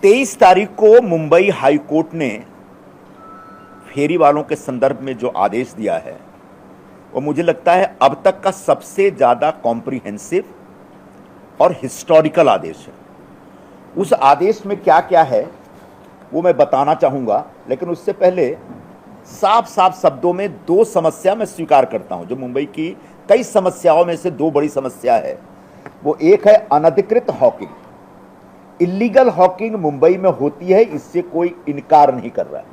23 तारीख को Mumbai high court ने फेरी वालों के संदर्भ में जो आदेश दिया है वो मुझे लगता है अब तक का सबसे ज्यादा कॉम्प्रिहेंसिव और हिस्टोरिकल आदेश है। उस आदेश में क्या क्या है वो मैं बताना चाहूंगा, लेकिन उससे पहले साफ साफ शब्दों में दो समस्या मैं स्वीकार करता हूं जो मुंबई की कई समस्याओं में से दो बड़ी समस्या है। वो एक है अनधिकृत हॉकिंग। इल्लीगल हॉकिंग मुंबई में होती है, इससे कोई इनकार नहीं कर रहा है।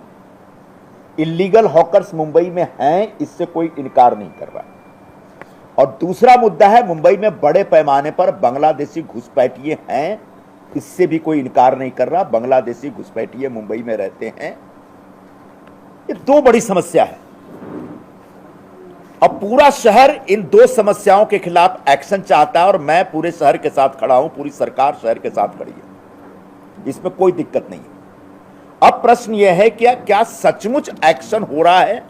इल्लीगल हॉकर्स मुंबई में हैं, इससे कोई इनकार नहीं कर रहा है। और दूसरा मुद्दा है मुंबई में बड़े पैमाने पर बांग्लादेशी घुसपैठिए हैं, इससे भी कोई इनकार नहीं कर रहा। बांग्लादेशी घुसपैठिए मुंबई में रहते हैं। ये दो बड़ी समस्या है। अब पूरा शहर इन दो समस्याओं के खिलाफ एक्शन चाहता है और मैं पूरे शहर के साथ खड़ा हूं, पूरी सरकार शहर के साथ खड़ी है, इसमें कोई दिक्कत नहीं है। अब प्रश्न यह है कि क्या सचमुच एक्शन हो रहा है,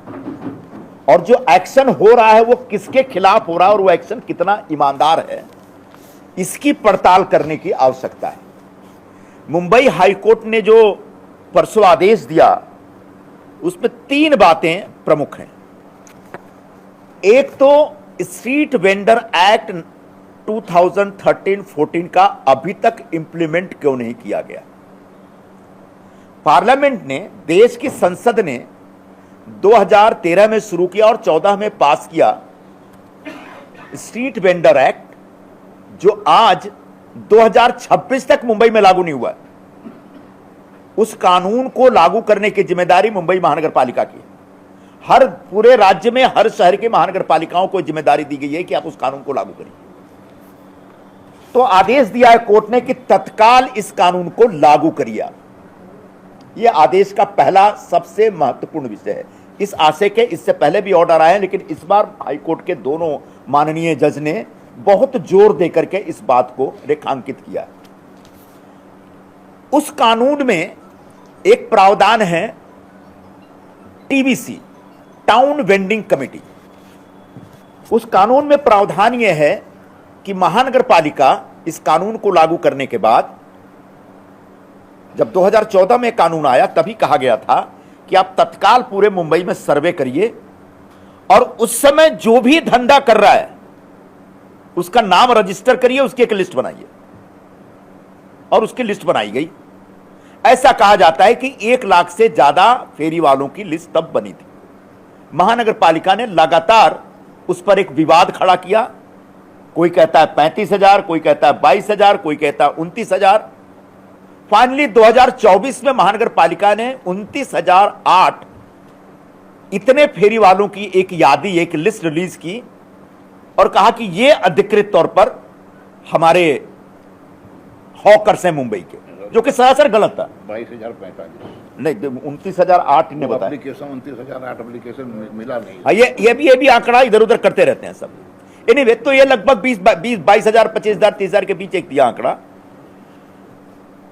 और जो एक्शन हो रहा है वो किसके खिलाफ हो रहा है और वो एक्शन कितना ईमानदार है, इसकी पड़ताल करने की आवश्यकता है। मुंबई हाईकोर्ट ने जो परसों आदेश दिया उसमें तीन बातें प्रमुख हैं। एक तो स्ट्रीट वेंडर एक्ट 2013-14 का अभी तक इंप्लीमेंट क्यों नहीं किया गया। पार्लियामेंट ने, देश की संसद ने 2013 में शुरू किया और 14 में पास किया स्ट्रीट वेंडर एक्ट, जो आज 2026 तक मुंबई में लागू नहीं हुआ है। उस कानून को लागू करने की जिम्मेदारी मुंबई महानगर पालिका की है। हर पूरे राज्य में हर शहर के महानगर पालिकाओं को जिम्मेदारी दी गई है कि आप उस कानून को लागू करिए। तो आदेश दिया है कोर्ट ने कि तत्काल इस कानून को लागू करिए आप। यह आदेश का पहला सबसे महत्वपूर्ण विषय है। इस आशय के इससे पहले भी ऑर्डर आए हैं, लेकिन इस बार हाईकोर्ट के दोनों माननीय जज ने बहुत जोर देकर के इस बात को रेखांकित किया। उस कानून में एक प्रावधान है टीवीसी, टाउन वेंडिंग कमेटी। उस कानून में प्रावधान यह है कि महानगर पालिका इस कानून को लागू करने के बाद, जब 2014 में कानून आया तभी कहा गया था कि आप तत्काल पूरे मुंबई में सर्वे करिए और उस समय जो भी धंधा कर रहा है उसका नाम रजिस्टर करिए, उसकी एक लिस्ट बनाइए। और उसकी लिस्ट बनाई गई। ऐसा कहा जाता है कि 1 लाख से ज्यादा फेरी वालों की लिस्ट तब बनी थी। महानगर पालिका ने लगातार उस पर एक विवाद खड़ा किया। कोई कहता है 35,000, कोई कहता है 22,000, कोई कहता है 29,000। फाइनली 2024 में महानगर पालिका ने 29,008 इतने फेरी वालों की एक यादी, एक लिस्ट रिलीज की और कहा कि ये अधिकृत तौर पर हमारे हॉकर्स हैं मुंबई के, जो कि सरासर गलत था। 22,045 नहीं, 29,008 ने बताया। 29,008 एप्लीकेशन मिला नहीं। हाँ, ये भी आंकड़ा इधर उधर करते रहते हैं सब। एनीवे, तो ये लगभग 22,000, 25,000, 30,000 के बीच एक दिया आंकड़ा।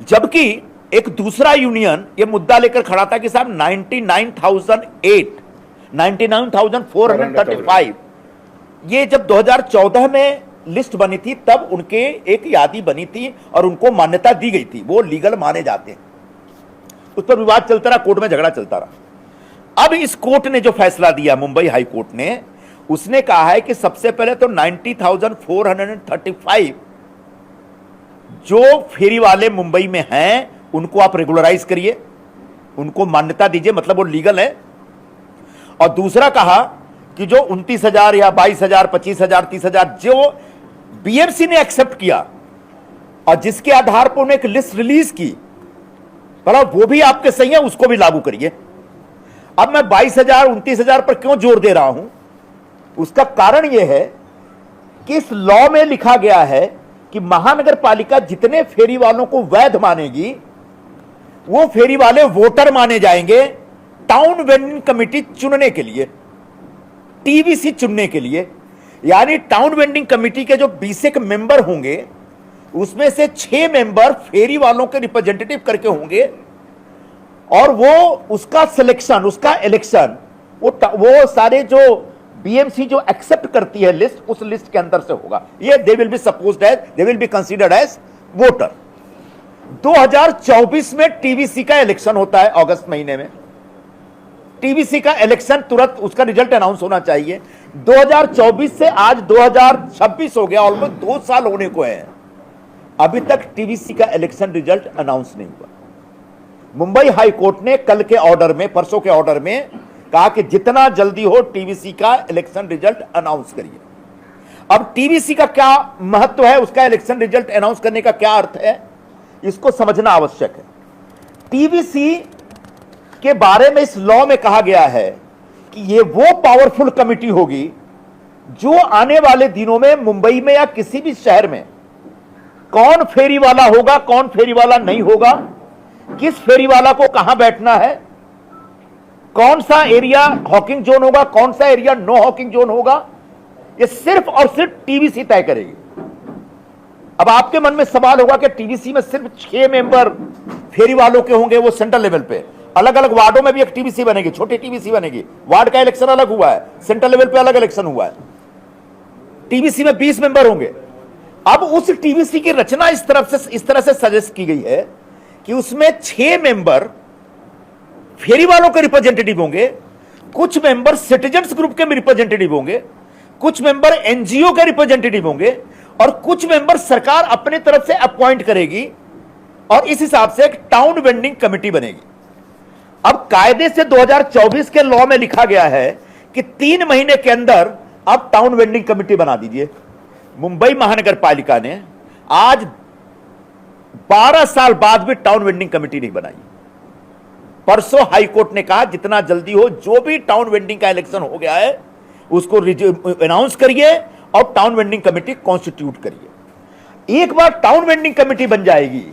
जबकि एक दूसरा यूनियन ये मुद्दा लेकर खड़ा था कि साहब 99,435 ये जब 2014 में लिस्ट बनी थी तब उनके एक यादी बनी थी और उनको मान्यता दी गई थी, वो लीगल माने जाते हैं। उस पर विवाद चलता रहा, कोर्ट में झगड़ा चलता रहा। अब इस कोर्ट ने जो फैसला दिया, मुंबई हाई कोर्ट ने, उसने कहा है कि सबसे पहले तो 90,435 जो फेरी वाले मुंबई में हैं उनको आप रेगुलराइज करिए, उनको मान्यता दीजिए, मतलब वो लीगल है। और दूसरा कहा कि जो 29,000 या 22,000, 25,000, 30,000 जो बीएमसी ने एक्सेप्ट किया और जिसके आधार पर उन्हें एक लिस्ट रिलीज की, वो भी आपके सही है, उसको भी लागू करिए। अब मैं 22,000, 29,000 पर क्यों जोर दे रहा हूं? उसका कारण यह है कि इस लॉ में लिखा गया है कि महानगर पालिका जितने फेरी वालों को वैध मानेगी वो फेरी वाले वोटर माने जाएंगे टाउन वेंडिंग कमेटी चुनने के लिए, टीवीसी चुनने के लिए। यानी टाउन वेंडिंग कमेटी के जो 20 मेंबर होंगे उसमें से 6 मेंबर फेरी वालों के रिप्रेजेंटेटिव करके होंगे और वो उसका सिलेक्शन, उसका इलेक्शन वो सारे जो बीएमसी जो एक्सेप्ट करती है लिस्ट, उस लिस्ट के अंदर से होगा। ये they will be supposed as, they will be considered as voter. 2024 में टीवीसी का इलेक्शन होता है अगस्त महीने में। टीवीसी का इलेक्शन तुरंत उसका रिजल्ट अनाउंस होना चाहिए। 2024 से आज 2026 हो गया, ऑलमोस्ट 2 साल होने को है, अभी तक टीवीसी का इलेक्शन रिजल्ट अनाउंस नहीं हुआ। मुंबई हाई कोर्ट ने कल के ऑर्डर में, परसों के ऑर्डर में कहा कि जितना जल्दी हो टीवीसी का इलेक्शन रिजल्ट अनाउंस करिए। अब टीवीसी का क्या महत्व है, उसका इलेक्शन रिजल्ट अनाउंस करने का क्या अर्थ है, इसको समझना आवश्यक है। टीवीसी के बारे में इस लॉ में कहा गया है कि ये वो पावरफुल कमिटी होगी जो आने वाले दिनों में मुंबई में या किसी भी शहर में कौन फेरी वाला होगा, कौन फेरी वाला नहीं होगा, किस फेरी वाला को कहां बैठना है, कौन सा एरिया हॉकिंग जोन होगा, कौन सा एरिया नो हॉकिंग जोन होगा, ये सिर्फ और सिर्फ टीवीसी तय करेगी। अब आपके मन में सवाल होगा कि टीवीसी में सिर्फ 6 मेंबर फेरी वालों के होंगे, वो सेंट्रल लेवल पे, अलग अलग वार्डों में भी एक टीवीसी बनेगी, छोटी टीवीसी बनेगी, वार्ड का इलेक्शन अलग हुआ है, सेंट्रल लेवल पे अलग इलेक्शन हुआ है, टीवीसी में 20 मेंबर होंगे। अब उस टीवीसी की रचना इस तरह से सजेस्ट की गई है कि उसमें 6 मेंबर फेरी वालों के रिप्रेजेंटेटिव होंगे, कुछ मेंबर सिटीजन्स ग्रुप के रिप्रेजेंटेटिव होंगे, कुछ मेंबर एनजीओ के रिप्रेजेंटेटिव होंगे और कुछ मेंबर सरकार अपने तरफ से अपॉइंट करेगी और इस हिसाब से एक टाउन वेंडिंग कमेटी बनेगी। अब कायदे से 2024 के लॉ में लिखा गया है कि 3 महीने के अंदर आप टाउन वेंडिंग कमेटी बना दीजिए। मुंबई महानगर पालिका ने आज 12 साल बाद भी टाउन वेंडिंग कमेटी नहीं बनाई। परसों हाईकोर्ट ने कहा जितना जल्दी हो, जो भी टाउन वेंडिंग का इलेक्शन हो गया है उसको अनाउंस करिए और टाउन वेंडिंग कमेटी कॉन्स्टिट्यूट करिए। एक बार टाउन वेंडिंग कमेटी बन जाएगी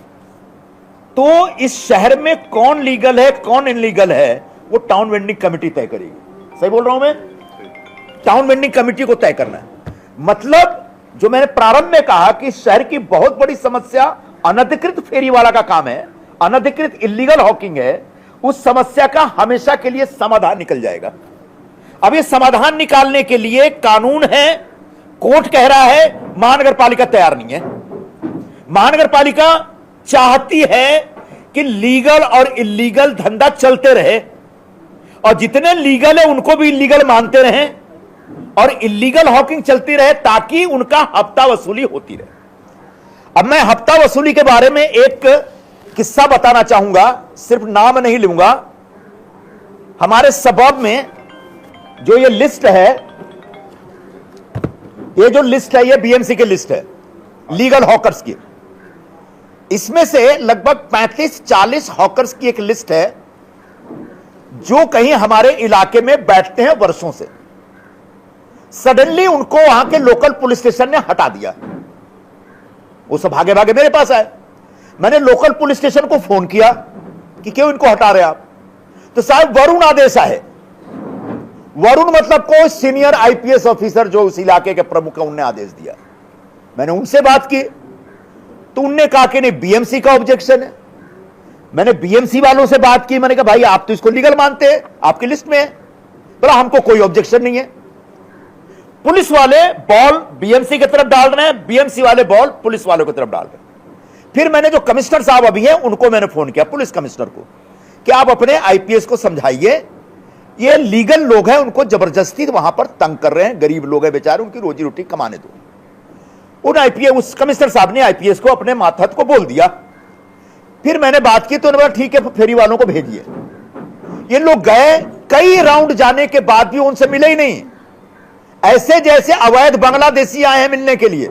तो इस शहर में कौन लीगल है कौन इनलीगल है वो टाउन वेंडिंग कमेटी तय करेगी। सही बोल रहा हूं मैं? टाउन वेंडिंग कमेटी को तय करना है। मतलब जो मैंने प्रारंभ में कहा कि शहर की बहुत बड़ी समस्या अनधिकृत फेरी वाला का काम है, अनधिकृत इलीगल हॉकिंग है, उस समस्या का हमेशा के लिए समाधान निकल जाएगा। अब ये समाधान निकालने के लिए कानून है, कोर्ट कह रहा है, महानगर पालिका तैयार नहीं है। महानगर पालिका चाहती है कि लीगल और इलीगल धंधा चलते रहे और जितने लीगल है उनको भी इलीगल मानते रहें और इलीगल हॉकिंग चलती रहे ताकि उनका हफ्ता वसूली होती रहे। अब मैं हफ्ता वसूली के बारे में एक किस्सा बताना चाहूंगा, सिर्फ नाम नहीं लूंगा। हमारे सबब में जो ये लिस्ट है, ये जो लिस्ट है ये बीएमसी की लिस्ट है लीगल हॉकर्स की। इसमें से लगभग 35-40 हॉकर्स की एक लिस्ट है जो कहीं हमारे इलाके में बैठते हैं वर्षों से। सडनली उनको वहां के लोकल पुलिस स्टेशन ने हटा दिया। वो सब भागे भागे मेरे पास आए। मैंने लोकल पुलिस स्टेशन को फोन किया कि क्यों इनको हटा रहे आप? तो साहब वरुण आदेश आए। वरुण मतलब कोई सीनियर आईपीएस ऑफिसर जो उस इलाके के प्रमुख है, उनने आदेश दिया। मैंने उनसे बात की तो उनने कहा कि नहीं, बीएमसी का ऑब्जेक्शन है। मैंने बीएमसी वालों से बात की, मैंने कहा भाई आप तो इसको लीगल मानते हैं, आपकी लिस्ट में है। बोला हमको कोई ऑब्जेक्शन नहीं है। पुलिस वाले बॉल बीएमसी की तरफ डाल रहे हैं, बीएमसी वाले बॉल पुलिस वालों की तरफ डाल रहे हैं। फिर मैंने जो कमिश्नर साहब अभी हैं उनको मैंने फोन किया, पुलिस कमिश्नर को, कि आप अपने आईपीएस को समझाइए, ये लीगल लोग हैं, उनको जबरदस्ती वहां पर तंग कर रहे हैं, गरीब लोग हैं बेचारे, उनकी रोजी रोटी कमाने दो। उन आईपीएस, उस कमिश्नर साहब ने आईपीएस को अपने मातहत को बोल दिया। फिर मैंने बात की तो उन्होंने बोला ठीक है फेरी वालों को भेजिए। ये लोग गए, कई राउंड जाने के बाद भी उनसे मिले ही नहीं, ऐसे जैसे अवैध बांग्लादेशी आए हैं मिलने के लिए।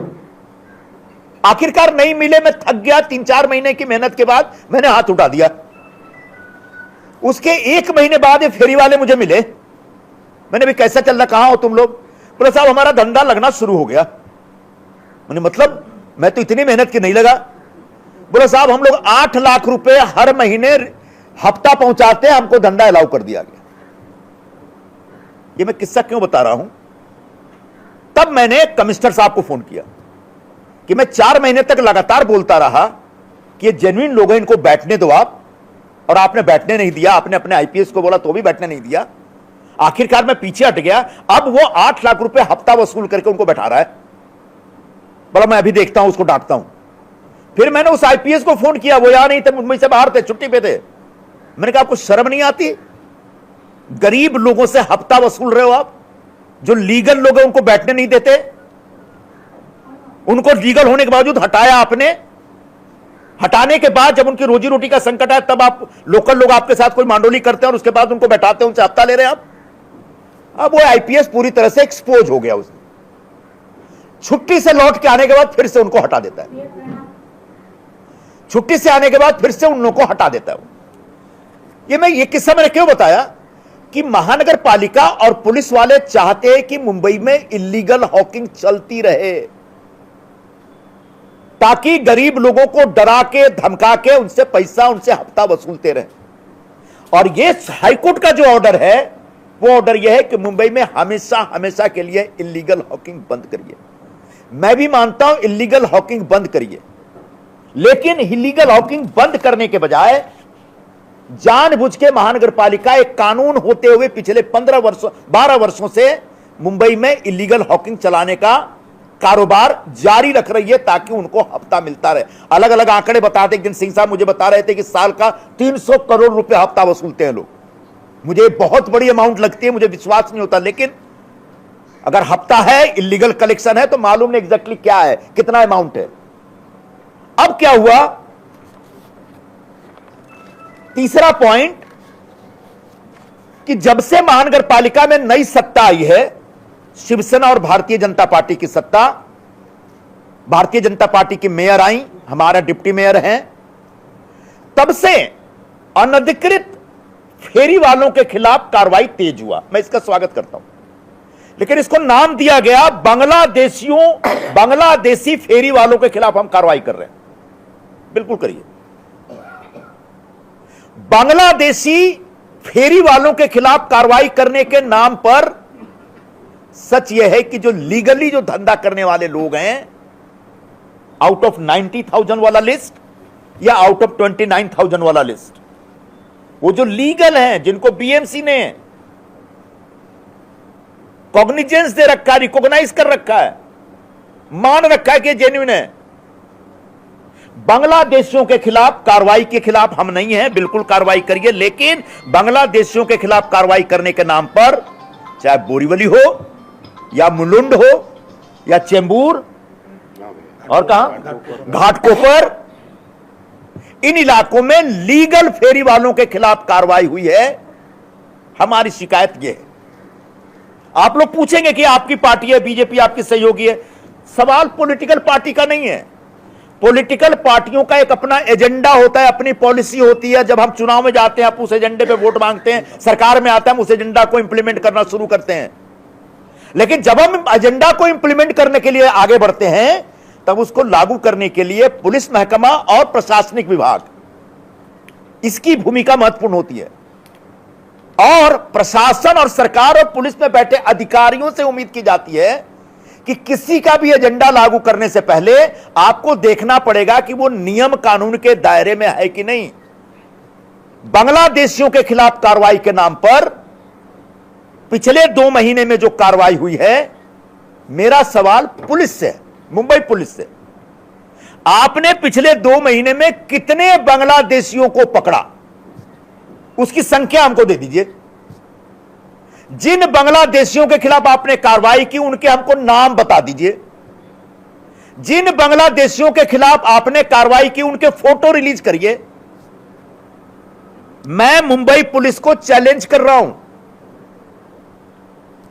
आखिरकार नहीं मिले, मैं थक गया। 3-4 महीने की मेहनत के बाद मैंने हाथ उठा दिया। उसके 1 महीने बाद ये फेरी वाले मुझे मिले। मैंने भी कैसा चल रहा, कहां हो तुम लोग? बोला साहब हमारा धंधा लगना शुरू हो गया। मैंने मतलब मैं तो इतनी मेहनत की नहीं लगा। बोला साहब हम लोग 8 लाख रुपए हर महीने हफ्ता पहुंचाते हैं, हमको धंधा अलाउ कर दिया गया। ये मैं किस्सा क्यों बता रहा हूं? तब मैंने कमिश्नर साहब को फोन किया कि मैं 4 महीने तक लगातार बोलता रहा कि ये जेन्युइन लोग हैं, इनको बैठने दो आप, और आपने बैठने नहीं दिया। आपने अपने आईपीएस को बोला तो भी बैठने नहीं दिया। आखिरकार मैं पीछे हट गया। अब वो 8 लाख रुपए हफ्ता वसूल करके उनको बैठा रहा है। बोला मैं अभी देखता हूं, उसको डांटता हूं। फिर मैंने उस आईपीएस को फोन किया, वो यहां नहीं थे, मुंबई से बाहर थे, छुट्टी पे थे। मैंने कहा आपको शर्म नहीं आती? गरीब लोगों से हफ्ता वसूल रहे हो आप। जो लीगल लोग हैं उनको बैठने नहीं देते, उनको लीगल होने के बावजूद हटाया आपने। हटाने के बाद जब उनकी रोजी रोटी का संकट है तब आप लोकल लोग आपके साथ कोई मांडोली करते हैं और उसके बाद उनको बैठाते हैं, उनसे हफ्ता ले रहे हैं आप। अब वो आईपीएस पूरी तरह से एक्सपोज हो गया। उसने छुट्टी से लौट के आने के बाद फिर से उनको हटा देता है, छुट्टी से आने के बाद फिर से उन लोगों को हटा देता है। ये किस्सा मैंने क्यों बताया कि महानगर पालिका और पुलिस वाले चाहते हैं कि मुंबई में इल्लीगल हॉकिंग चलती रहे, ताकि गरीब लोगों को डरा के धमका के उनसे पैसा, उनसे हफ्ता वसूलते रहे। और ये हाईकोर्ट का जो ऑर्डर है वो ऑर्डर यह है कि मुंबई में हमेशा हमेशा के लिए इल्लीगल हॉकिंग बंद करिए। मैं भी मानता हूं इल्लीगल हॉकिंग बंद करिए, लेकिन इल्लीगल हॉकिंग बंद करने के बजाय जानबूझ के महानगर पालिका एक कानून होते हुए पिछले 12 वर्षों से मुंबई में इल्लीगल हॉकिंग चलाने का कारोबार जारी रख रही है, ताकि उनको हफ्ता मिलता रहे। अलग अलग आंकड़े बताते, एक दिन सिंह साहब मुझे बता रहे थे कि साल का 300 करोड़ रुपए हफ्ता वसूलते हैं लोग। मुझे बहुत बड़ी अमाउंट लगती है, मुझे विश्वास नहीं होता, लेकिन अगर हफ्ता है, इल्लीगल कलेक्शन है, तो मालूम नहीं एग्जैक्टली क्या है, कितना अमाउंट है। अब क्या हुआ, तीसरा पॉइंट, कि जब से महानगर पालिका में नई सत्ता आई है, शिवसेना और भारतीय जनता पार्टी की सत्ता, भारतीय जनता पार्टी की मेयर आई, हमारा डिप्टी मेयर हैं, तब से अनधिकृत फेरी वालों के खिलाफ कार्रवाई तेज हुआ। मैं इसका स्वागत करता हूं, लेकिन इसको नाम दिया गया बांग्लादेशी फेरी वालों के खिलाफ हम कार्रवाई कर रहे हैं। बिल्कुल करिए। बांग्लादेशी फेरी वालों के खिलाफ कार्रवाई करने के नाम पर सच यह है कि जो लीगली जो धंधा करने वाले लोग हैं, आउट ऑफ 90,000 वाला लिस्ट या आउट ऑफ 29,000 वाला लिस्ट, वो जो लीगल हैं, जिनको बीएमसी ने कॉग्निजेंस दे रखा है, रिकॉग्नाइज कर रखा है, मान रखा है कि जेन्युइन है, बांग्लादेशियों के खिलाफ कार्रवाई के खिलाफ हम नहीं हैं। बिल्कुल कार्रवाई करिए, लेकिन बांग्लादेशियों के खिलाफ कार्रवाई करने के नाम पर, चाहे बोरीवली हो या मुलुंड हो या चेंबूर और कहां घाटकोपर, इन इलाकों में लीगल फेरी वालों के खिलाफ कार्रवाई हुई है। हमारी शिकायत यह है, आप लोग पूछेंगे कि आपकी पार्टी है, बीजेपी आपकी सहयोगी है। सवाल पॉलिटिकल पार्टी का नहीं है। पॉलिटिकल पार्टियों का एक अपना एजेंडा होता है, अपनी पॉलिसी होती है। जब हम चुनाव में जाते हैं, आप उस एजेंडे पे वोट मांगते हैं, सरकार में आते हैं, हम उस एजेंडा को इंप्लीमेंट करना शुरू करते हैं। लेकिन जब हम एजेंडा को इंप्लीमेंट करने के लिए आगे बढ़ते हैं, तब उसको लागू करने के लिए पुलिस महकमा और प्रशासनिक विभाग, इसकी भूमिका महत्वपूर्ण होती है। और प्रशासन और सरकार और पुलिस में बैठे अधिकारियों से उम्मीद की जाती है कि किसी का भी एजेंडा लागू करने से पहले आपको देखना पड़ेगा कि वो नियम कानून के दायरे में है कि नहीं। बांग्लादेशियों के खिलाफ कार्रवाई के नाम पर पिछले 2 महीने में जो कार्रवाई हुई है, मेरा सवाल पुलिस से, मुंबई पुलिस से, आपने पिछले 2 महीने में कितने बांग्लादेशियों को पकड़ा, उसकी संख्या हमको दे दीजिए। जिन बांग्लादेशियों के खिलाफ आपने कार्रवाई की, उनके हमको नाम बता दीजिए। जिन बांग्लादेशियों के खिलाफ आपने कार्रवाई की, उनके फोटो रिलीज करिए। मैं मुंबई पुलिस को चैलेंज कर रहा हूं,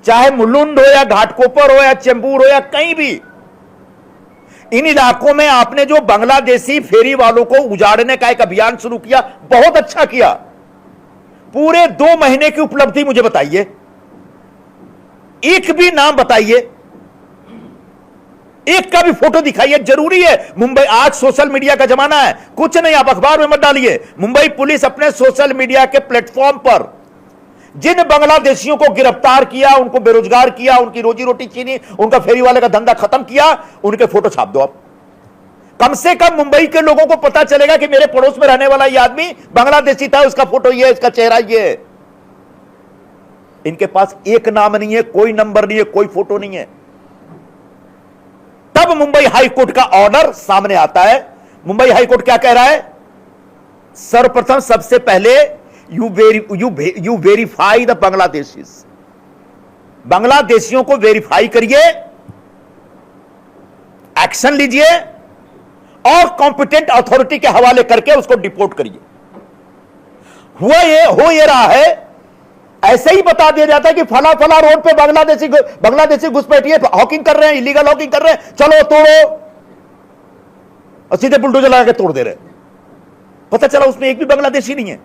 चाहे मुलुंड हो या घाटकोपर हो या चेंबूर हो या कहीं भी, इन इलाकों में आपने जो बांग्लादेशी फेरी वालों को उजाड़ने का एक अभियान शुरू किया, बहुत अच्छा किया। पूरे 2 महीने की उपलब्धि मुझे बताइए, एक भी नाम बताइए, एक का भी फोटो दिखाइए। जरूरी है, मुंबई आज सोशल मीडिया का जमाना है, कुछ नहीं आप अखबार में मत डालिए। मुंबई पुलिस अपने सोशल मीडिया के प्लेटफॉर्म पर जिन बांग्लादेशियों को गिरफ्तार किया, उनको बेरोजगार किया, उनकी रोजी रोटी छीनी, उनका फेरी वाले का धंधा खत्म किया, उनके फोटो छाप दो आप। कम से कम मुंबई के लोगों को पता चलेगा कि मेरे पड़ोस में रहने वाला यह आदमी बांग्लादेशी था, उसका फोटो ये, इसका चेहरा ये। इनके पास एक नाम नहीं है, कोई नंबर नहीं है, कोई फोटो नहीं है। तब मुंबई हाई कोर्ट का ऑर्डर सामने आता है। मुंबई हाईकोर्ट क्या कह रहा है? सर्वप्रथम सबसे पहले यू वेरीफाई द बांग्लादेशीज, बांग्लादेशियों को वेरीफाई करिए, एक्शन लीजिए और कॉम्पिटेंट अथॉरिटी के हवाले करके उसको डिपोर्ट करिए। हो ये रहा है, ऐसे ही बता दिया जाता है कि फला फला रोड पे बांग्लादेशी घुसपैठिए हॉकिंग कर रहे हैं, इलीगल हॉकिंग कर रहे हैं, चलो तोड़ो, और सीधे बुलडोजर लगा के तोड़ दे रहे। पता चला उसमें एक भी बांग्लादेशी नहीं है,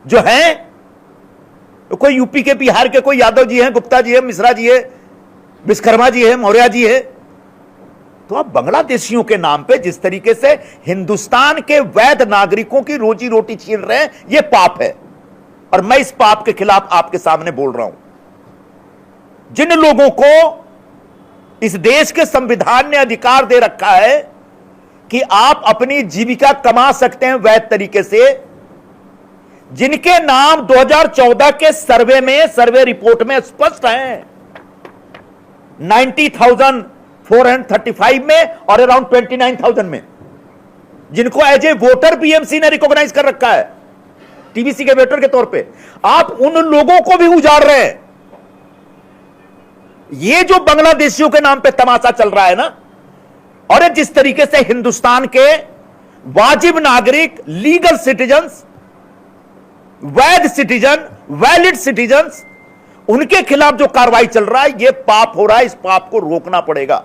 जो है कोई यूपी के, बिहार के, कोई यादव जी हैं, गुप्ता जी है, मिश्रा जी है, विश्वकर्मा जी है, मौर्य जी है। तो अब बांग्लादेशियों के नाम पे जिस तरीके से हिंदुस्तान के वैध नागरिकों की रोजी रोटी छीन रहे हैं, यह पाप है, और मैं इस पाप के खिलाफ आपके सामने बोल रहा हूं। जिन लोगों को इस देश के संविधान ने अधिकार दे रखा है कि आप अपनी जीविका कमा सकते हैं वैध तरीके से, जिनके नाम 2014 के सर्वे रिपोर्ट में स्पष्ट है, 90,435 में और अराउंड 29,000 में, जिनको एज ए वोटर बीएमसी ने रिकॉग्नाइज कर रखा है टीबीसी के वोटर के तौर पे, आप उन लोगों को भी उजाड़ रहे हैं। ये जो बांग्लादेशियों के नाम पे तमाशा चल रहा है ना, और जिस तरीके से हिंदुस्तान के वाजिब नागरिक, लीगल सिटीजन्स, वैध सिटीजन, वैलिड सिटीजन्स, उनके खिलाफ जो कार्रवाई चल रहा है, यह पाप हो रहा है। इस पाप को रोकना पड़ेगा।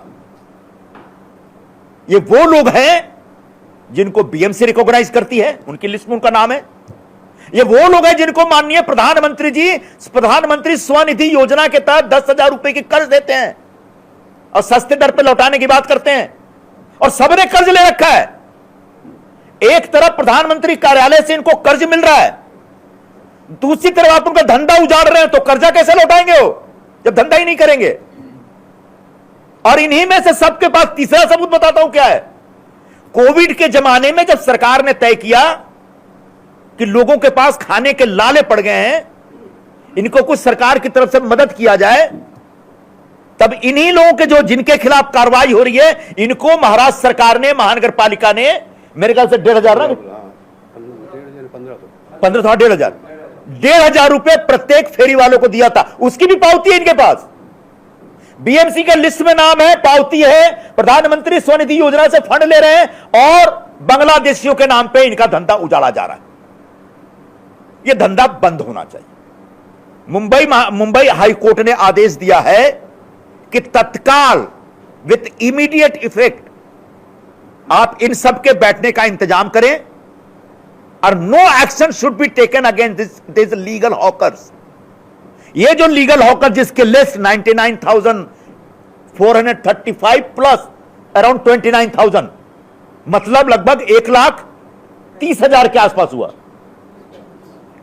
ये वो लोग हैं जिनको बीएमसी रिकॉग्नाइज करती है, उनकी लिस्ट में उनका नाम है। ये वो लोग हैं जिनको माननीय प्रधानमंत्री जी प्रधानमंत्री स्वनिधि योजना के तहत 10,000 रुपए की कर्ज देते हैं और सस्ते दर पर लौटाने की बात करते हैं, और सबने कर्ज ले रखा है। एक तरफ प्रधानमंत्री कार्यालय से इनको कर्ज मिल रहा है, दूसरी तरफ आप उनका धंधा उजाड़ रहे हैं, तो कर्जा कैसे लौटाएंगे वो, जब धंधा ही नहीं करेंगे। और इन्हीं में से सबके पास तीसरा सबूत बताता हूं क्या है। कोविड के जमाने में जब सरकार ने तय किया कि लोगों के पास खाने के लाले पड़ गए हैं, इनको कुछ सरकार की तरफ से मदद किया जाए, तब इन्हीं लोगों के जो जिनके खिलाफ कार्रवाई हो रही है, इनको महाराष्ट्र सरकार ने, महानगर पालिका ने, मेरे ख्याल से 1,500 ना, 15 1,500 रुपए प्रत्येक फेरी वालों को दिया था। उसकी भी पावती है इनके पास, बीएमसी के लिस्ट में नाम है, पावती है, प्रधानमंत्री स्वनिधि योजना से फंड ले रहे हैं, और बांग्लादेशियों के नाम पे इनका धंधा उजाड़ा जा रहा है। यह धंधा बंद होना चाहिए। मुंबई हाईकोर्ट ने आदेश दिया है कि तत्काल, विथ इमीडिएट इफेक्ट, आप इन सब के बैठने का इंतजाम करें, और no action should be taken against this legal hawkers. ये जो लीगल हॉकर जिसके लिस्ट 99,435 प्लस अराउंड 29,000, मतलब लगभग 1,30,000 के आसपास हुआ।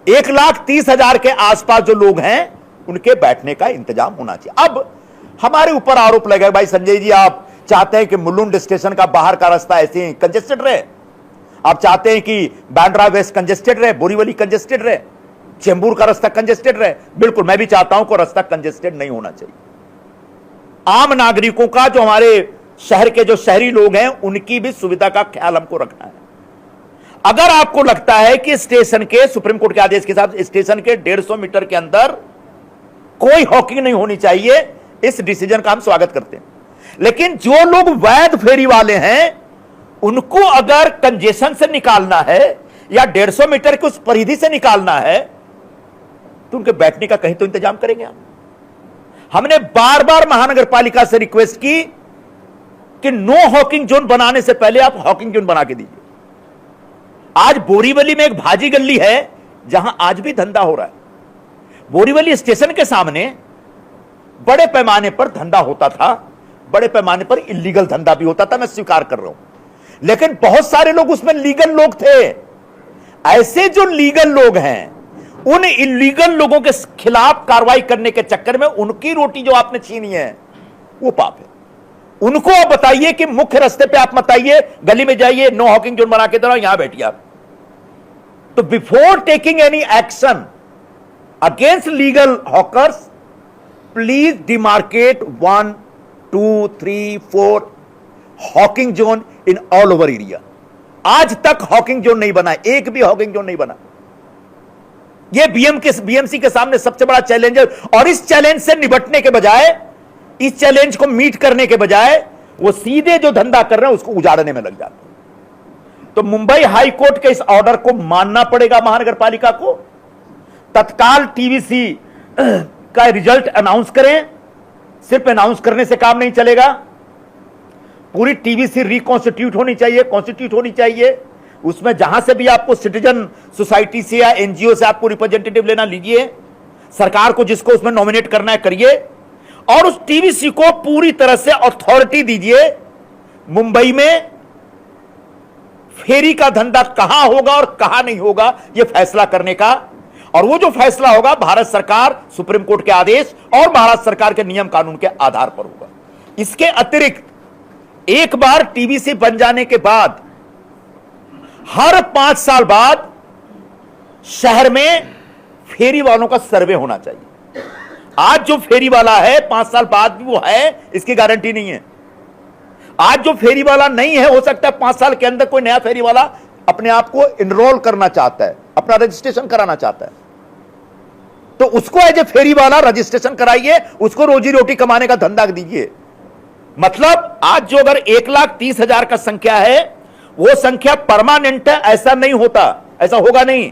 1,30,000 के आसपास जो लोग हैं, उनके बैठने का इंतजाम होना चाहिए। अब हमारे ऊपर आरोप लगा, भाई संजय जी आप चाहते हैं कि मुलुंड स्टेशन का बाहर का रास्ता ऐसे ही कंजेस्टेड रहे, आप चाहते हैं कि बांद्रा वेस्ट कंजेस्टेड रहे, बोरीवली कंजेस्टेड रहे, चेंबूर का रास्ता कंजेस्टेड रहे। बिल्कुल, मैं भी चाहता हूं कि रास्ता कंजेस्टेड नहीं होना चाहिए। आम नागरिकों का, जो हमारे शहर के जो शहरी लोग हैं, उनकी भी सुविधा का ख्याल हमको रखना है। अगर आपको लगता है कि स्टेशन के, सुप्रीम कोर्ट के आदेश के साथ स्टेशन के 150 मीटर के अंदर कोई हॉकिंग नहीं होनी चाहिए, इस डिसीजन का हम स्वागत करते हैं। लेकिन जो लोग वैध फेरी वाले हैं, उनको अगर कंजेशन से निकालना है या 150 मीटर की उस परिधि से निकालना है, तो उनके बैठने का कहीं तो इंतजाम करेंगे हम। हमने बार बार महानगर पालिका से रिक्वेस्ट की कि नो हॉकिंग जोन बनाने से पहले आप हॉकिंग जोन बना के दीजिए। आज बोरीवली में एक भाजी गली है जहां आज भी धंधा हो रहा है। बोरीवली स्टेशन के सामने बड़े पैमाने पर धंधा होता था, बड़े पैमाने पर इलीगल धंधा भी होता था, मैं स्वीकार कर रहा हूं, लेकिन बहुत सारे लोग उसमें लीगल लोग थे। ऐसे जो लीगल लोग हैं, उन इलीगल लोगों के खिलाफ कार्रवाई करने के चक्कर में उनकी रोटी जो आपने छीनी है, वो पाप है। उनको आप बताइए कि मुख्य रास्ते पे आप मत आइए, गली में जाइए, नो हॉकिंग जोन बना के दे रहा हूं, यहां बैठिए आप। तो before taking any action against legal hawkers, please demarcate 1, 2, 3, 4 Hawking zone in all over area. आज तक हॉकिंग जोन नहीं बना, एक भी हॉकिंग जोन नहीं बना। यह बीएमसी के सामने सबसे बड़ा चैलेंज है। और इस चैलेंज से निपटने के बजाय, इस चैलेंज को मीट करने के बजाय वो सीधे जो धंधा कर रहे हैं उसको उजाड़ने में लग जाते हैं। तो मुंबई हाई कोर्ट के इस ऑर्डर को मानना पड़ेगा महानगर पालिका को। तत्काल टीवीसी का रिजल्ट अनाउंस करें। सिर्फ अनाउंस करने से काम नहीं चलेगा, पूरी टीवीसी रिकॉन्स्टिट्यूट होनी चाहिए, कॉन्स्टिट्यूट होनी चाहिए। उसमें जहां से भी आपको सिटीजन सोसाइटी से या एनजीओ से आपको रिप्रेजेंटेटिव लेना लीजिए, सरकार को जिसको उसमें नॉमिनेट करना है करिए, और उस टीवीसी को पूरी तरह से अथॉरिटी दीजिए मुंबई में फेरी का धंधा कहां होगा और कहां नहीं होगा यह फैसला करने का। और वो जो फैसला होगा भारत सरकार, सुप्रीम कोर्ट के आदेश और महाराष्ट्र सरकार के नियम कानून के आधार पर होगा। इसके अतिरिक्त एक बार टीवीसी बन जाने के बाद हर 5 साल बाद शहर में फेरी वालों का सर्वे होना चाहिए। आज जो फेरी वाला है 5 साल बाद भी वो है, इसकी गारंटी नहीं है। आज जो फेरी वाला नहीं है, हो सकता है 5 साल के अंदर कोई नया फेरी वाला अपने आप को इनरोल करना चाहता है, अपना रजिस्ट्रेशन कराना चाहता है, तो उसको एज ए फेरी वाला रजिस्ट्रेशन कराइए, उसको रोजी रोटी कमाने का धंधा दीजिए। मतलब आज जो अगर 1,30,000 का संख्या है, वो संख्या परमानेंट है ऐसा नहीं होता, ऐसा होगा नहीं।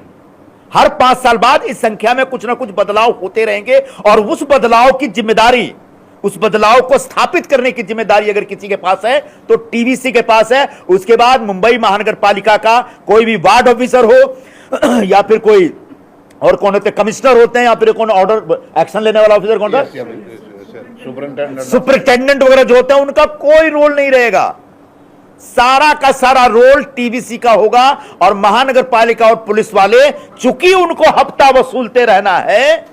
हर 5 साल बाद इस संख्या में कुछ ना कुछ बदलाव होते रहेंगे, और उस बदलाव की जिम्मेदारी, उस बदलाव को स्थापित करने की जिम्मेदारी अगर किसी के पास है तो टीवीसी के पास है। उसके बाद मुंबई महानगर पालिका का कोई भी वार्ड ऑफिसर हो या फिर कोई और कौन होते, कमिश्नर होते हैं, या फिर कौन ऑर्डर एक्शन लेने वाला ऑफिसर कौन था, सुपरिंटेंडेंट वगैरह जो होते हैं, उनका कोई रोल नहीं रहेगा। सारा का सारा रोल टीवीसी का होगा। और महानगर पालिका और पुलिस वाले, चूंकि उनको हफ्ता वसूलते रहना है,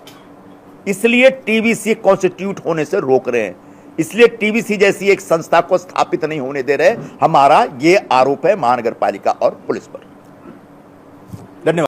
इसलिए टीवीसी कॉन्स्टिट्यूट होने से रोक रहे हैं। इसलिए टीवीसी जैसी एक संस्था को स्थापित नहीं होने दे रहे। हमारा यह आरोप है महानगर पालिका और पुलिस पर। धन्यवाद।